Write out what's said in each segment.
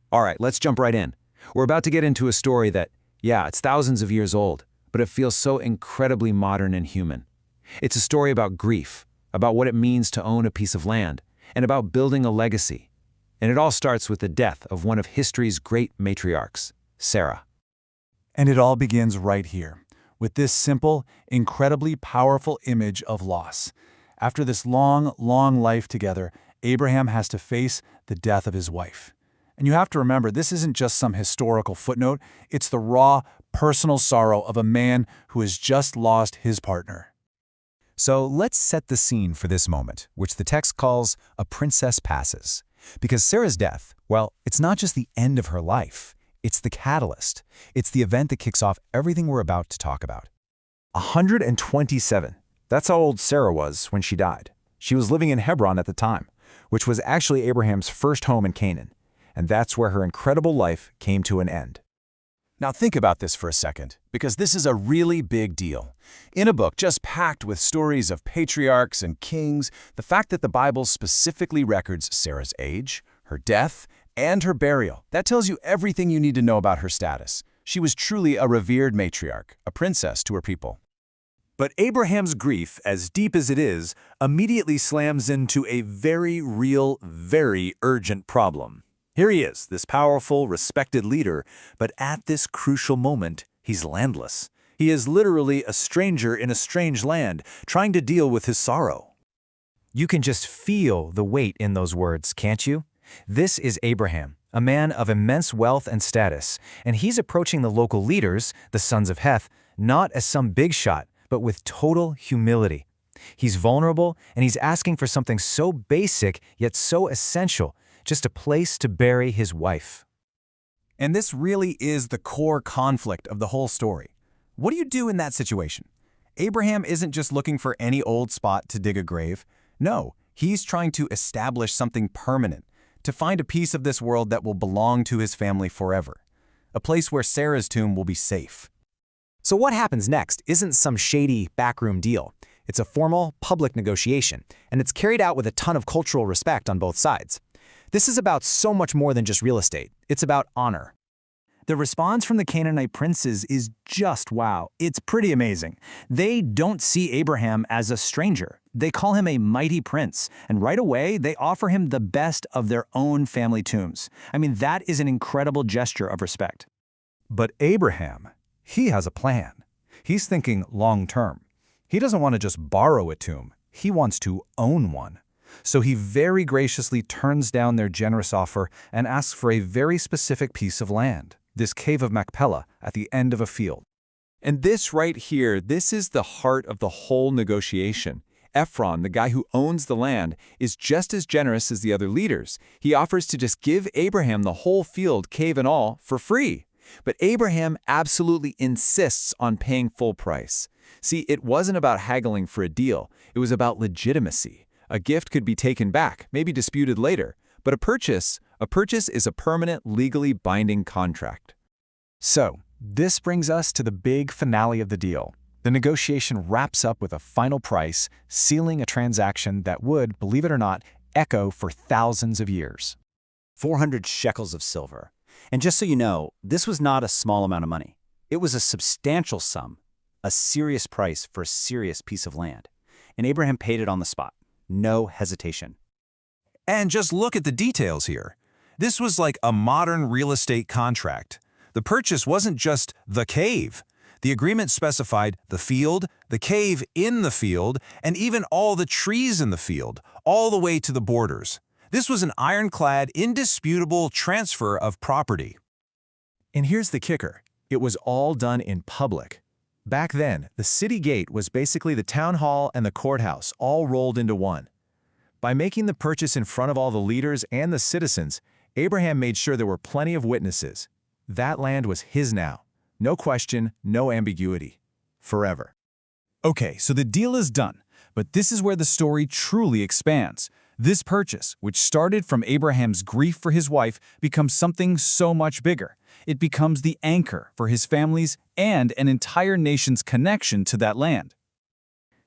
All right, let's jump right in. We're about to get into a story that, yeah, it's thousands of years old, but it feels so incredibly modern and human. It's a story about grief, about what it means to own a piece of land, and about building a legacy. And it all starts with the death of one of history's great matriarchs, Sarah. And it all begins right here, with this simple, incredibly powerful image of loss. After this long, long life together, Abraham has to face the death of his wife. And you have to remember, this isn't just some historical footnote, it's the raw, personal sorrow of a man who has just lost his partner. So let's set the scene for this moment, which the text calls a princess passes. Because Sarah's death, well, it's not just the end of her life. It's the catalyst. It's the event that kicks off everything we're about to talk about. 127. That's how old Sarah was when she died. She was living in Hebron at the time, which was actually Abraham's first home in Canaan. And that's where her incredible life came to an end. Now think about this for a second, because this is a really big deal. In a book just packed with stories of patriarchs and kings, the fact that the Bible specifically records Sarah's age, her death, and her burial, that tells you everything you need to know about her status. She was truly a revered matriarch, a princess to her people. But Abraham's grief, as deep as it is, immediately slams into a very real, very urgent problem. Here he is, this powerful, respected leader, but at this crucial moment, he's landless. He is literally a stranger in a strange land, trying to deal with his sorrow. You can just feel the weight in those words, can't you? This is Abraham, a man of immense wealth and status, and he's approaching the local leaders, the sons of Heth, not as some big shot, but with total humility. He's vulnerable, and he's asking for something so basic yet so essential, just a place to bury his wife. And this really is the core conflict of the whole story. What do you do in that situation? Abraham isn't just looking for any old spot to dig a grave. No, he's trying to establish something permanent, to find a piece of this world that will belong to his family forever, a place where Sarah's tomb will be safe. So what happens next isn't some shady backroom deal. It's a formal, public negotiation, and it's carried out with a ton of cultural respect on both sides. This is about so much more than just real estate. It's about honor. The response from the Canaanite princes is just wow. It's pretty amazing. They don't see Abraham as a stranger. They call him a mighty prince, and right away, they offer him the best of their own family tombs. I mean, that is an incredible gesture of respect. But Abraham, he has a plan. He's thinking long-term. He doesn't want to just borrow a tomb. He wants to own one. So he very graciously turns down their generous offer and asks for a very specific piece of land, this cave of Machpelah at the end of a field. And this right here, this is the heart of the whole negotiation. Ephron, the guy who owns the land, is just as generous as the other leaders. He offers to just give Abraham the whole field, cave and all, for free. But Abraham absolutely insists on paying full price. See, it wasn't about haggling for a deal. It was about legitimacy. A gift could be taken back, maybe disputed later, but a purchase is a permanent, legally binding contract. So, this brings us to the big finale of the deal. The negotiation wraps up with a final price, sealing a transaction that would, believe it or not, echo for thousands of years. 400 shekels of silver. And just so you know, this was not a small amount of money. It was a substantial sum, a serious price for a serious piece of land. And Abraham paid it on the spot. No hesitation. And just look at the details here. This was like a modern real estate contract. The purchase wasn't just the cave. The agreement specified the field, the cave in the field, and even all the trees in the field, all the way to the borders. This was an ironclad, indisputable transfer of property. And here's the kicker. It was all done in public. Back then, the city gate was basically the town hall and the courthouse all rolled into one. By making the purchase in front of all the leaders and the citizens, Abraham made sure there were plenty of witnesses. That land was his now. No question, no ambiguity. Forever. Okay, so the deal is done, but this is where the story truly expands. This purchase, which started from Abraham's grief for his wife, becomes something so much bigger. It becomes the anchor for his family's and an entire nation's connection to that land.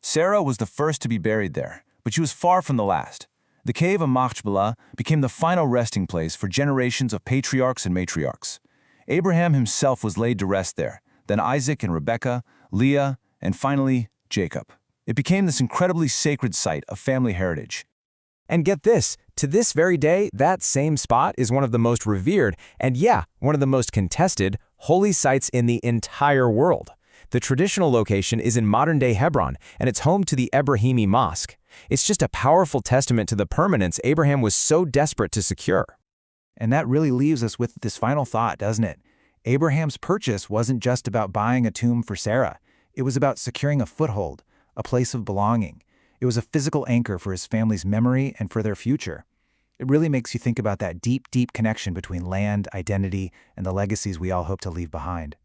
Sarah was the first to be buried there, but she was far from the last. The cave of Machpelah became the final resting place for generations of patriarchs and matriarchs. Abraham himself was laid to rest there, then Isaac and Rebekah, Leah, and finally Jacob. It became this incredibly sacred site of family heritage. And get this, to this very day, that same spot is one of the most revered and, yeah, one of the most contested holy sites in the entire world. The traditional location is in modern-day Hebron, and it's home to the Ebrahimi Mosque. It's just a powerful testament to the permanence Abraham was so desperate to secure. And that really leaves us with this final thought, doesn't it? Abraham's purchase wasn't just about buying a tomb for Sarah. It was about securing a foothold, a place of belonging. It was a physical anchor for his family's memory and for their future. It really makes you think about that deep, deep connection between land, identity, and the legacies we all hope to leave behind.